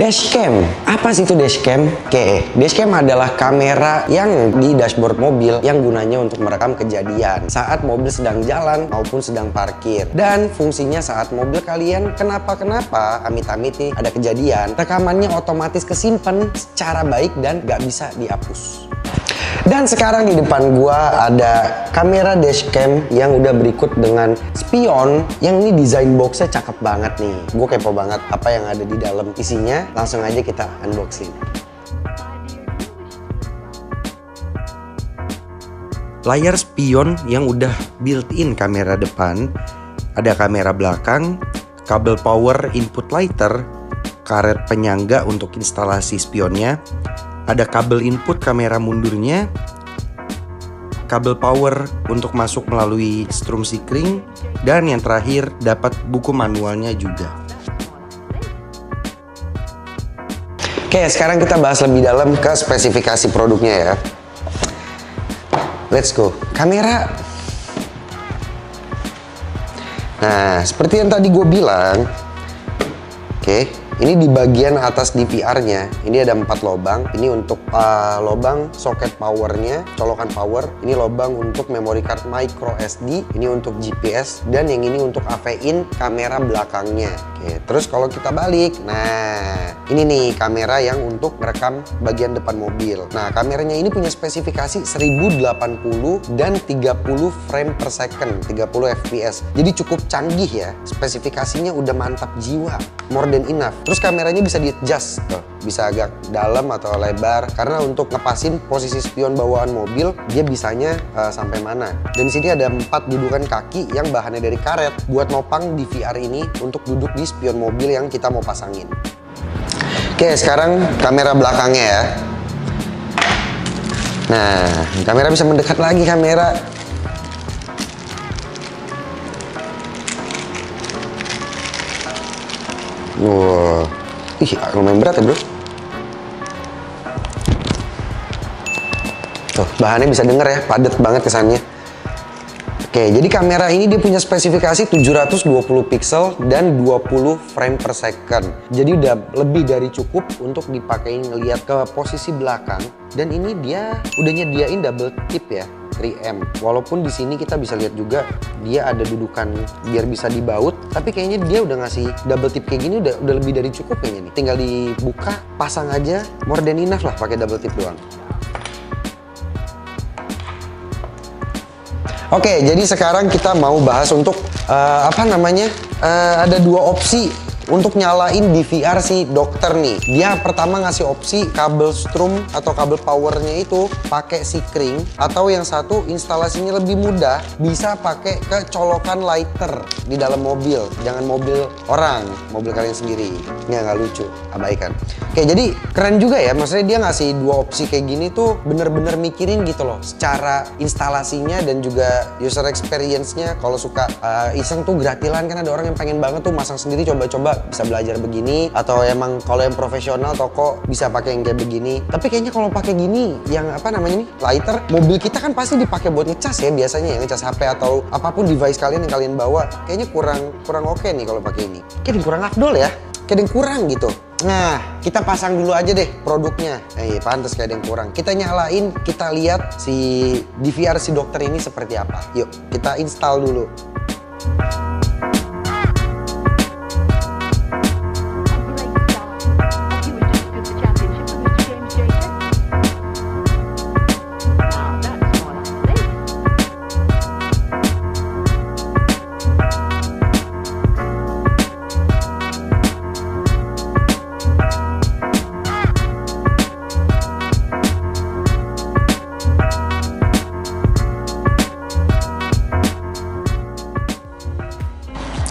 Dashcam. Apa sih itu dashcam? Oke, dashcam adalah kamera yang di dashboard mobil yang gunanya untuk merekam kejadian saat mobil sedang jalan maupun sedang parkir. Dan fungsinya saat mobil kalian kenapa-kenapa, amit-amit nih ada kejadian, rekamannya otomatis kesimpan secara baik dan gak bisa dihapus. Dan sekarang di depan gua ada kamera dashcam yang udah berikut dengan spion yang ini desain boxnya cakep banget nih. Gue kepo banget apa yang ada di dalam isinya. Langsung aja kita unboxing. Layar spion yang udah built-in kamera depan, ada kamera belakang, kabel power input lighter, karet penyangga untuk instalasi spionnya, ada kabel input kamera mundurnya, kabel power untuk masuk melalui strum sikring, dan yang terakhir dapat buku manualnya juga. Oke, sekarang kita bahas lebih dalam ke spesifikasi produknya ya. Let's go. Kamera. Nah, seperti yang tadi gue bilang, oke. Ini di bagian atas DVR-nya, ini ada 4 lubang. Ini untuk lubang soket powernya, colokan power. Ini lubang untuk memory card micro SD. Ini untuk GPS dan yang ini untuk AV-in kamera belakangnya. Oke, terus kalau kita balik, nah ini nih kamera yang untuk merekam bagian depan mobil. Nah, kameranya ini punya spesifikasi 1080 dan 30 frame per second, 30 fps. Jadi cukup canggih ya. Spesifikasinya udah mantap jiwa, more than enough. Terus kameranya bisa di-adjust, bisa agak dalam atau lebar, karena untuk ngepasin posisi spion bawaan mobil dia bisanya sampai mana. Dan di sini ada 4 dudukan kaki yang bahannya dari karet buat nopang DVR ini untuk duduk di spion mobil yang kita mau pasangin. Oke, sekarang kamera belakangnya ya. Nah, kamera bisa mendekat lagi kamera. Wow, ih lumayan berat ya bro. Tuh, bahannya bisa denger ya, padat banget kesannya. Oke, jadi kamera ini dia punya spesifikasi 720 pixel dan 20 frame per second. Jadi udah lebih dari cukup untuk dipakai ngeliat ke posisi belakang. Dan ini dia udah nyediain double tip ya, 3M. Walaupun di sini kita bisa lihat juga dia ada dudukan biar bisa dibaut, tapi kayaknya dia udah ngasih double tip kayak gini udah lebih dari cukup kayaknya nih. Tinggal dibuka, pasang aja, more than enough lah pakai double tip doang. Oke, jadi sekarang kita mau bahas untuk ada 2 opsi untuk nyalain DVR si dokter nih. Dia pertama ngasih opsi kabel strum atau kabel powernya itu pakai sikring, atau yang satu instalasinya lebih mudah, bisa pakai kecolokan lighter di dalam mobil. Jangan mobil orang, mobil kalian sendiri. Nggak lucu, abaikan. Oke, jadi keren juga ya, maksudnya dia ngasih 2 opsi kayak gini tuh bener-bener mikirin gitu loh, secara instalasinya dan juga user experience-nya. Kalau suka iseng tuh gratilan, kan ada orang yang pengen banget tuh masang sendiri, coba-coba bisa belajar begini, atau emang kalau yang profesional toko bisa pakai yang kayak begini. Tapi kayaknya kalau pakai gini yang lighter, mobil kita kan pasti dipakai buat ngecas ya biasanya, ya ngecas HP atau apapun device kalian yang kalian bawa. Kayaknya kurang oke nih kalau pakai ini. Kayak kurang afdol ya, kayak kurang gitu. Nah, kita pasang dulu aja deh produknya. Pantes kayak yang kurang. Kita nyalain, kita lihat si DVR si dokter ini seperti apa. Yuk, kita install dulu.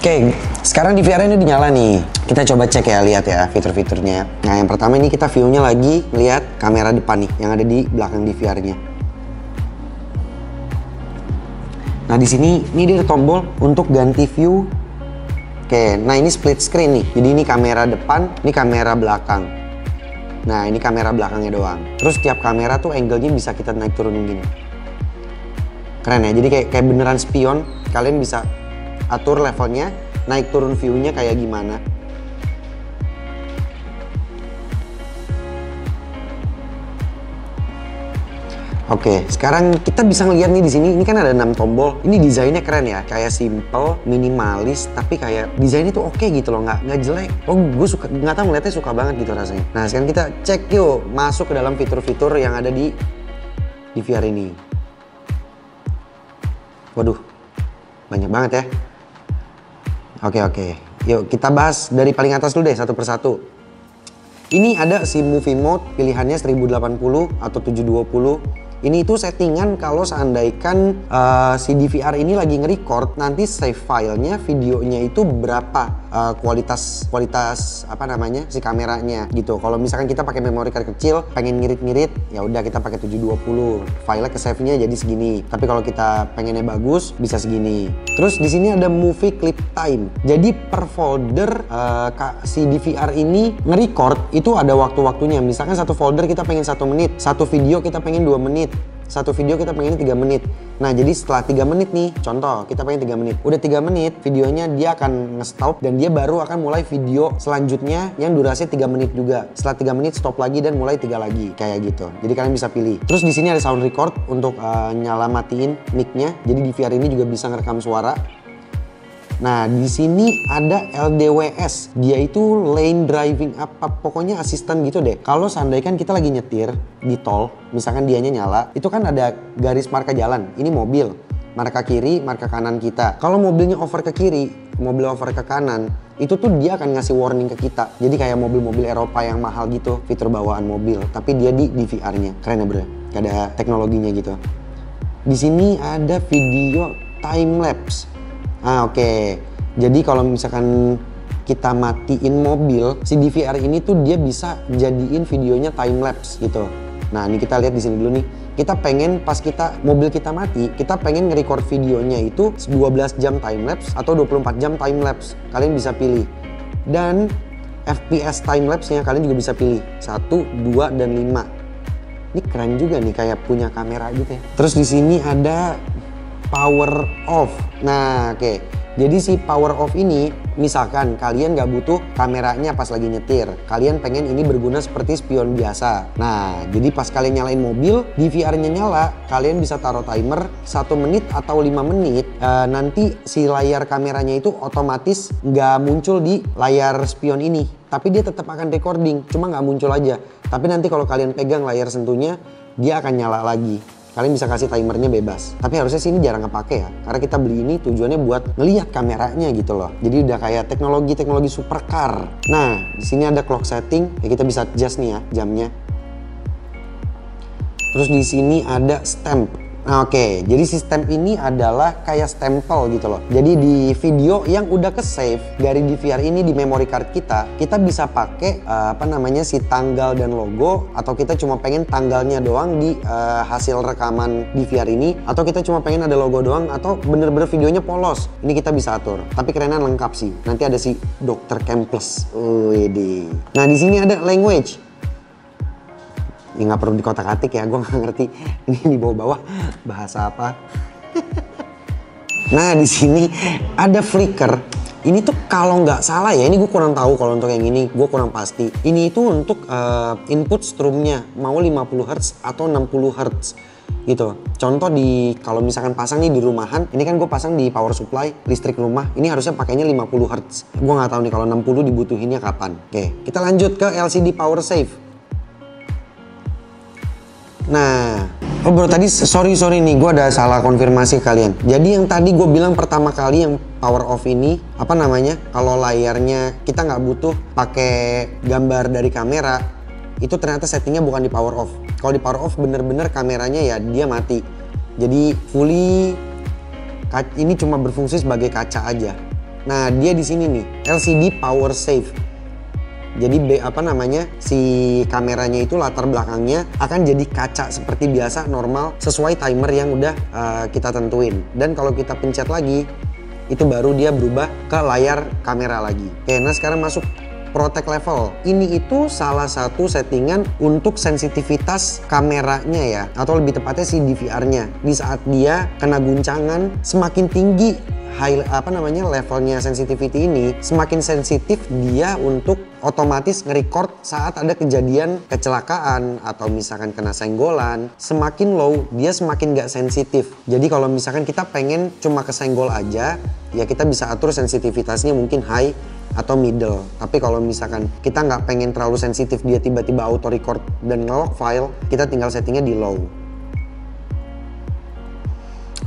Oke, sekarang DVR ini dinyala nih. Kita coba cek ya, lihat ya fitur-fiturnya. Nah, yang pertama ini kita view-nya lagi lihat kamera depan nih yang ada di belakang DVR-nya. Nah, di sini ini dia tombol untuk ganti view. Oke, nah ini split screen nih. Jadi ini kamera depan, ini kamera belakang. Nah, ini kamera belakangnya doang. Terus tiap kamera tuh angle-nya bisa kita naik turunin gini. Keren ya, jadi kayak beneran spion. Kalian bisa atur levelnya, naik turun view-nya kayak gimana. Oke, sekarang kita bisa ngeliat nih di sini. Ini kan ada 6 tombol. Ini desainnya keren ya, kayak simple, minimalis, tapi kayak desainnya tuh oke gitu loh, nggak jelek. Oh, gue suka, nggak tahu ngeliatnya suka banget gitu rasanya. Nah, sekarang kita cek yuk, masuk ke dalam fitur-fitur yang ada di VR ini. Waduh, banyak banget ya. Oke. Yuk kita bahas dari paling atas dulu deh, satu persatu. Ini ada si movie mode, pilihannya 1080 atau 720. Ini itu settingan kalau seandainya si DVR ini lagi nge-record, nanti save filenya, videonya itu berapa kualitas apa namanya si kameranya gitu. Kalau misalkan kita pakai memory card kecil, pengen ngirit-ngirit, ya udah kita pakai 720. Filenya ke save-nya jadi segini. Tapi kalau kita pengennya bagus, bisa segini. Terus di sini ada movie clip time. Jadi per folder si DVR ini nge-record itu ada waktu-waktunya. Misalkan satu folder kita pengen 1 menit, satu video kita pengen 2 menit. Satu video kita pengen 3 menit. Nah, jadi setelah 3 menit nih, contoh kita pengen 3 menit. Udah 3 menit, videonya dia akan nge-stop dan dia baru akan mulai video selanjutnya yang durasinya 3 menit juga. Setelah 3 menit stop lagi dan mulai 3 lagi, kayak gitu. Jadi kalian bisa pilih. Terus di sini ada sound record untuk nyala matiin mic-nya. Jadi di VR ini juga bisa ngerekam suara. Nah, di sini ada LDWS. Dia itu lane driving apa, pokoknya asisten gitu deh. Kalau seandainya kan kita lagi nyetir di tol, misalkan dianya nyala, itu kan ada garis marka jalan. Ini mobil, marka kiri, marka kanan kita. Kalau mobilnya over ke kiri, mobil over ke kanan, itu tuh dia akan ngasih warning ke kita. Jadi kayak mobil-mobil Eropa yang mahal gitu, fitur bawaan mobil. Tapi dia di VR-nya. Keren ya bro, ada teknologinya gitu. Di sini ada video time lapse. Oke. Jadi kalau misalkan kita matiin mobil, si DVR ini tuh dia bisa jadiin videonya time lapse gitu. Nah, ini kita lihat di sini dulu nih. Kita pengen pas mobil kita mati, kita pengen nge-record videonya itu 12 jam time lapse atau 24 jam time lapse. Kalian bisa pilih. Dan FPS time lapse-nya kalian juga bisa pilih 1, 2, dan 5. Ini keren juga nih, kayak punya kamera gitu ya. Terus di sini ada power off. Nah, oke. Jadi si power off ini, misalkan kalian nggak butuh kameranya pas lagi nyetir, kalian pengen ini berguna seperti spion biasa. Nah, jadi pas kalian nyalain mobil, DVR-nya nyala, kalian bisa taruh timer 1 menit atau 5 menit. Nanti si layar kameranya itu otomatis nggak muncul di layar spion ini, tapi dia tetap akan recording, cuma nggak muncul aja. Tapi nanti kalau kalian pegang layar sentuhnya, dia akan nyala lagi. Kalian bisa kasih timernya bebas. Tapi harusnya sih ini jarang kepake ya. Karena kita beli ini tujuannya buat ngelihat kameranya gitu loh. Jadi udah kayak teknologi supercar. Nah, di sini ada clock setting. Ya kita bisa adjust nih ya jamnya. Terus di sini ada stamp. Nah, oke. Jadi si stamp ini adalah kayak stempel gitu loh. Jadi di video yang udah ke save dari DVR ini di memory card kita bisa pakai si tanggal dan logo, atau kita cuma pengen tanggalnya doang di hasil rekaman DVR ini, atau kita cuma pengen ada logo doang, atau bener-bener videonya polos. Ini kita bisa atur. Tapi kerenan lengkap sih. Nanti ada si Dr. Campbell. Nah, di sini ada language. Ya nggak perlu dikotak-atik ya, gue nggak ngerti ini di bawah-bawah bahasa apa. Nah, di sini ada flicker. Ini tuh kalau nggak salah ya, ini gue kurang tahu kalau untuk yang ini, gue kurang pasti. Ini itu untuk input strumnya, mau 50 Hz atau 60 Hz gitu. Contoh kalau misalkan pasang nih di rumahan, ini kan gue pasang di power supply listrik rumah, ini harusnya pakainya 50 Hz. Gue nggak tahu nih kalau 60 dibutuhinnya kapan. Oke, kita lanjut ke LCD power save. Nah, bro tadi sorry nih, gue ada salah konfirmasi kalian. Jadi yang tadi gue bilang pertama kali yang power off ini, kalau layarnya kita nggak butuh pakai gambar dari kamera, itu ternyata settingnya bukan di power off. Kalau di power off bener-bener kameranya ya dia mati. Jadi fully ini cuma berfungsi sebagai kaca aja. Nah, dia di sini nih, LCD power save. Jadi si kameranya itu latar belakangnya akan jadi kaca seperti biasa normal sesuai timer yang udah kita tentuin. Dan kalau kita pencet lagi, itu baru dia berubah ke layar kamera lagi. Oke, nah sekarang masuk protect level. Ini itu salah satu settingan untuk sensitivitas kameranya ya, atau lebih tepatnya si DVR-nya. Di saat dia kena guncangan, semakin tinggi levelnya sensitivity ini, semakin sensitif dia untuk otomatis nge-record saat ada kejadian kecelakaan atau misalkan kena senggolan. Semakin low, dia semakin gak sensitif. Jadi kalau misalkan kita pengen cuma kesenggol aja, ya kita bisa atur sensitivitasnya mungkin high atau middle. Tapi kalau misalkan kita nggak pengen terlalu sensitif, dia tiba-tiba auto record dan nge-lock file, kita tinggal settingnya di low.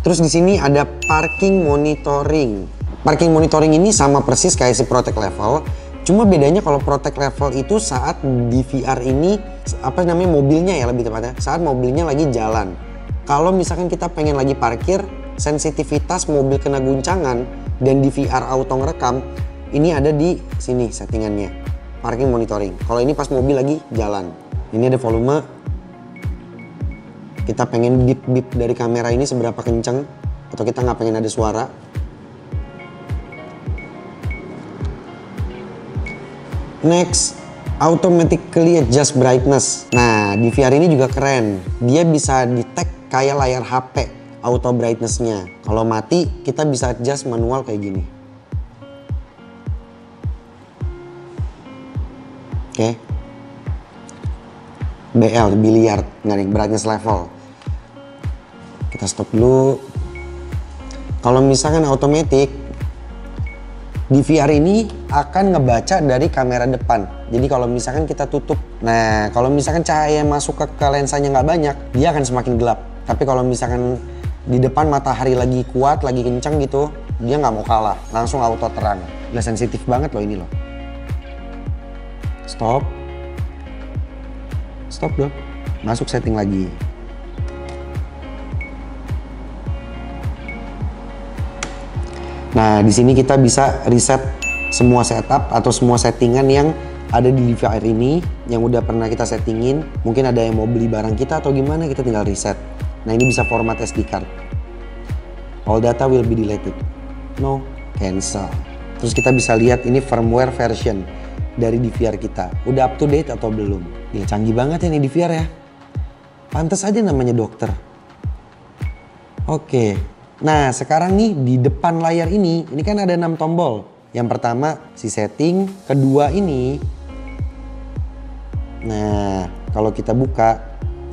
Terus di sini ada parking monitoring. Parking monitoring ini sama persis kayak si protect level, cuma bedanya kalau protect level itu saat di VR ini mobilnya ya lebih tepatnya, saat mobilnya lagi jalan. Kalau misalkan kita pengen lagi parkir, sensitivitas mobil kena guncangan dan di VR auto ngerekam, ini ada di sini settingannya, parking monitoring. Kalau ini pas mobil lagi jalan. Ini ada volume. Kita pengen beep dari kamera ini seberapa kenceng, atau kita nggak pengen ada suara. Next, automatically adjust brightness. Nah, di VR ini juga keren. Dia bisa detect kayak layar HP, auto brightness-nya. Kalau mati, kita bisa adjust manual kayak gini. Oke. BL, biliar, nggak nih, brightness level. Kita stop dulu. Kalau misalkan automatic, di VR ini akan ngebaca dari kamera depan. Jadi kalau misalkan kita tutup, nah kalau misalkan cahaya masuk ke lensanya nggak banyak, dia akan semakin gelap. Tapi kalau misalkan di depan matahari lagi kuat, lagi kencang gitu, dia nggak mau kalah, langsung auto terang. Udah sensitif banget loh ini loh. Stop. Stop dong. Masuk setting lagi. Nah, di sini kita bisa reset semua setup atau semua settingan yang ada di VR ini yang udah pernah kita settingin. Mungkin ada yang mau beli barang kita atau gimana, kita tinggal reset. Nah, ini bisa format SD card. All data will be deleted. No, cancel. Terus kita bisa lihat ini firmware version dari DVR kita. Udah up to date atau belum? Ya canggih banget ya nih DVR ya. Pantes aja namanya dokter. Oke. Nah sekarang nih di depan layar ini kan ada 6 tombol. Yang pertama si setting, kedua ini. Nah kalau kita buka,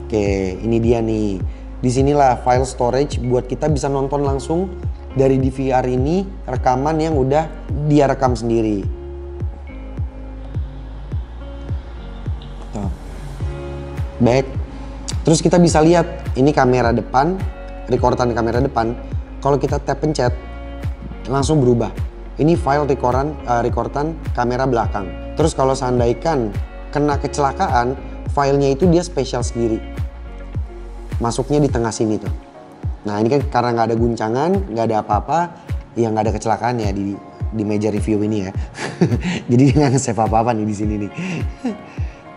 oke ini dia nih. Disinilah file storage buat kita bisa nonton langsung dari DVR ini rekaman yang udah dia rekam sendiri. Tuh. Back. Terus kita bisa lihat ini kamera depan, rekordan kamera depan. Kalau kita tap pencet langsung berubah. Ini file rekordan kamera belakang. Terus kalau seandainya kena kecelakaan, filenya itu dia spesial sendiri. Masuknya di tengah sini tuh. Nah ini kan karena nggak ada guncangan, nggak ada apa-apa, ya nggak ada kecelakaan ya di meja review ini ya. Jadi dia nggak nge-save apa-apa nih di sini nih.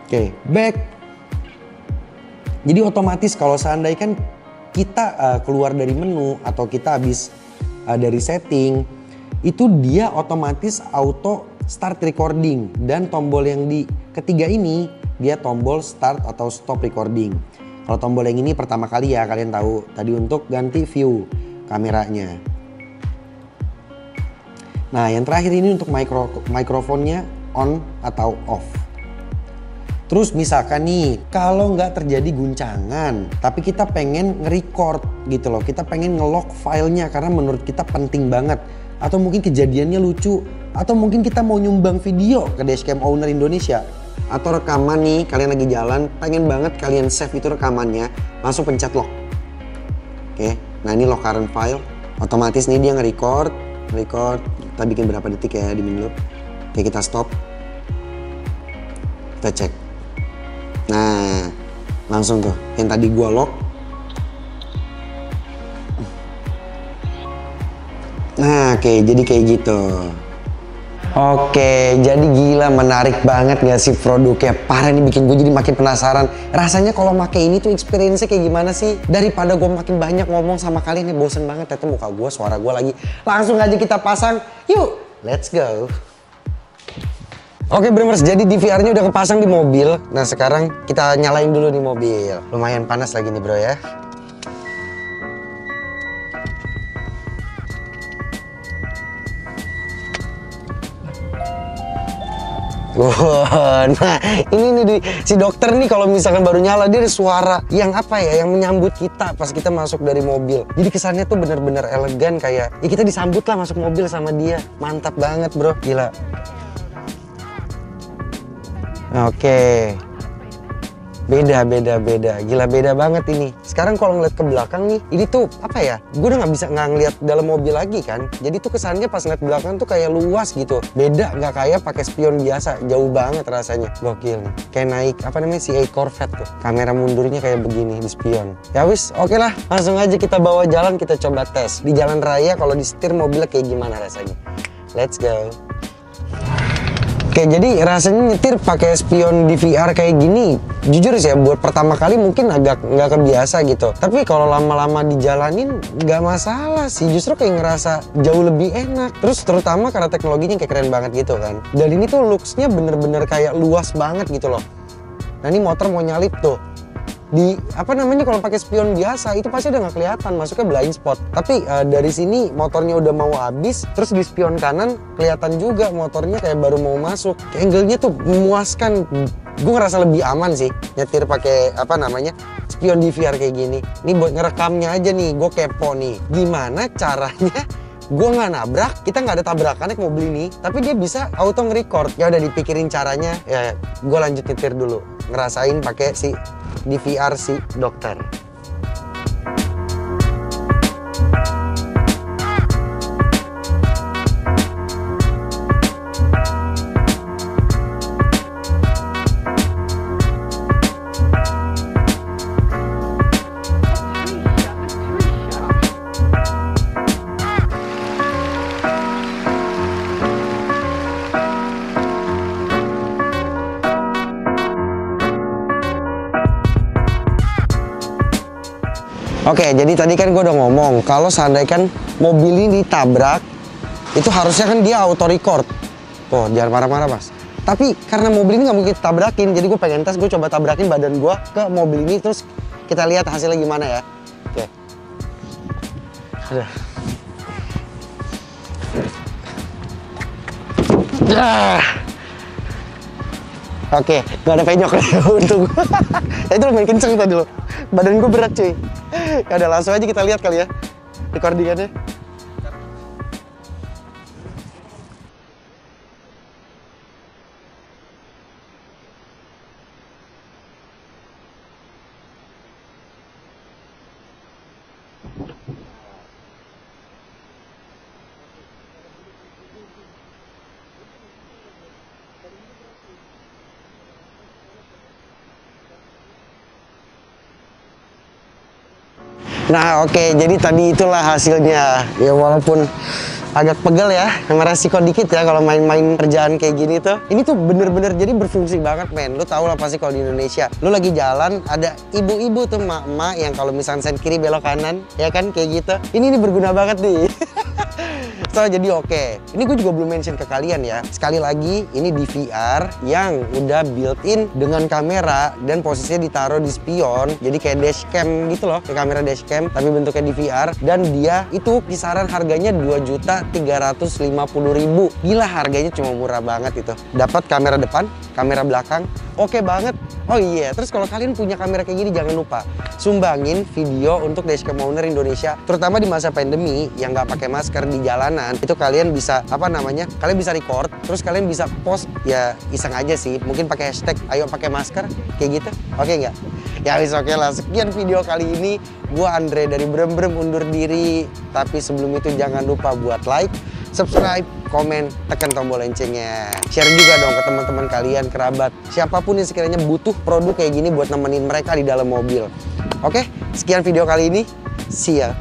Oke, back. Jadi otomatis kalau seandainya kita keluar dari menu atau kita habis dari setting, itu dia otomatis auto start recording. Dan tombol yang di ketiga ini dia tombol start atau stop recording. Kalau tombol yang ini pertama kali ya kalian tahu tadi untuk ganti view kameranya. Nah yang terakhir ini untuk mikrofonnya on atau off. Terus misalkan nih kalau nggak terjadi guncangan tapi kita pengen nge-record gitu loh, kita pengen nge-lock filenya karena menurut kita penting banget, atau mungkin kejadiannya lucu, atau mungkin kita mau nyumbang video ke Dashcam Owner Indonesia, atau rekaman nih kalian lagi jalan pengen banget kalian save itu rekamannya, langsung pencet lock. Oke, nah ini lock current file, otomatis nih dia nge-record, kita bikin berapa detik ya di menu. Oke kita stop, kita cek. Nah langsung tuh yang tadi gua lock. Nah oke jadi kayak gitu. Oke, jadi gila menarik banget gak sih produknya? Parah nih bikin gue jadi makin penasaran. Rasanya kalau pakai ini tuh experience-nya kayak gimana sih? Daripada gue makin banyak ngomong sama kalian nih bosen banget. Ternyata muka gue, suara gue lagi. Langsung aja kita pasang. Yuk, let's go. Oke Brimers, jadi DVR-nya udah kepasang di mobil. Nah sekarang kita nyalain dulu nih mobil. Lumayan panas lagi nih bro ya. Wah, nah ini nih si dokter nih kalau misalkan baru nyala dia ada suara yang apa ya, yang menyambut kita pas kita masuk dari mobil. Jadi kesannya tuh bener-bener elegan, kayak ya kita disambut lah masuk mobil sama dia. Mantap banget bro, gila. Oke. Beda, gila beda banget ini. Sekarang kalau ngeliat ke belakang nih, ini tuh apa ya? Gue udah nggak bisa ngeliat dalam mobil lagi kan. Jadi tuh kesannya pas ngeliat belakang tuh kayak luas gitu. Beda, nggak kayak pakai spion biasa. Jauh banget rasanya. Gokil nih. Kayak naik apa namanya CA Corvette tuh. Kamera mundurnya kayak begini di spion. Ya wis, oke lah. Langsung aja kita bawa jalan, kita coba tes di jalan raya. Kalau disetir mobilnya kayak gimana rasanya? Let's go. Oke, jadi rasanya nyetir pakai spion DVR kayak gini, jujur sih ya, buat pertama kali mungkin agak nggak kebiasa gitu. Tapi kalau lama-lama dijalanin nggak masalah sih, justru kayak ngerasa jauh lebih enak. Terus terutama karena teknologinya kayak keren banget gitu kan. Dan ini tuh looks-nya bener-bener kayak luas banget gitu loh. Nah ini motor mau nyalip tuh. Di apa namanya, kalau pakai spion biasa itu pasti udah nggak kelihatan, masuknya blind spot. Tapi dari sini motornya udah mau habis, terus di spion kanan kelihatan juga motornya kayak baru mau masuk. Angle-nya tuh memuaskan. Gue ngerasa lebih aman sih nyetir pakai apa namanya spion DVR kayak gini. Ini buat ngerekamnya aja nih, gue kepo nih. Gimana caranya gue nggak nabrak, kita nggak ada tabrakan ke mobil ini, tapi dia bisa auto nge-record. Ya udah dipikirin caranya, ya gue lanjut nyetir dulu, ngerasain pakai si DVR si dokter. Oke, jadi tadi kan gue udah ngomong kalau seandainya kan mobil ini ditabrak, itu harusnya kan dia auto record. Oh, jangan marah-marah mas. Tapi karena mobil ini nggak mungkin tabrakin, jadi gue pengen tes, gue coba tabrakin badan gue ke mobil ini, terus kita lihat hasilnya gimana ya. Oke. Aduh. Oke, gak ada penyok untung. Itu lumayan kenceng tadi loh. Badan gue berat cuy. Ya udah langsung aja kita lihat kali ya recordingannya. Nah oke, jadi tadi itulah hasilnya. Ya walaupun agak pegel ya, sama resiko dikit ya kalau main-main kerjaan kayak gini tuh. Ini tuh bener-bener jadi berfungsi banget men. Lu tau lah pasti kalau di Indonesia, lu lagi jalan ada ibu-ibu tuh, mak-mak yang kalau misalnya sen kiri belok kanan, ya kan kayak gitu. Ini berguna banget nih. So, jadi oke. Ini gue juga belum mention ke kalian ya. Sekali lagi, ini DVR yang udah built-in dengan kamera dan posisinya ditaruh di spion. Jadi kayak dashcam gitu loh, kayak kamera dashcam tapi bentuknya DVR. Dan dia itu kisaran harganya 2.350.000. Gila, harganya cuma murah banget itu. Dapat kamera depan, kamera belakang, oke banget. Oh iya, terus kalau kalian punya kamera kayak gini jangan lupa sumbangin video untuk dashcam owner Indonesia, terutama di masa pandemi yang nggak pakai masker di jalanan. Itu kalian bisa apa namanya? Kalian bisa record, terus kalian bisa post, ya iseng aja sih. Mungkin pakai hashtag ayo pakai masker kayak gitu. Oke nggak? Ya wis oke lah. Sekian video kali ini. Gua Andre dari Brem undur diri. Tapi sebelum itu jangan lupa buat like, subscribe, komen, tekan tombol loncengnya. Share juga dong ke teman-teman kalian, kerabat, siapapun yang sekiranya butuh produk kayak gini buat nemenin mereka di dalam mobil. Oke, sekian video kali ini. See ya.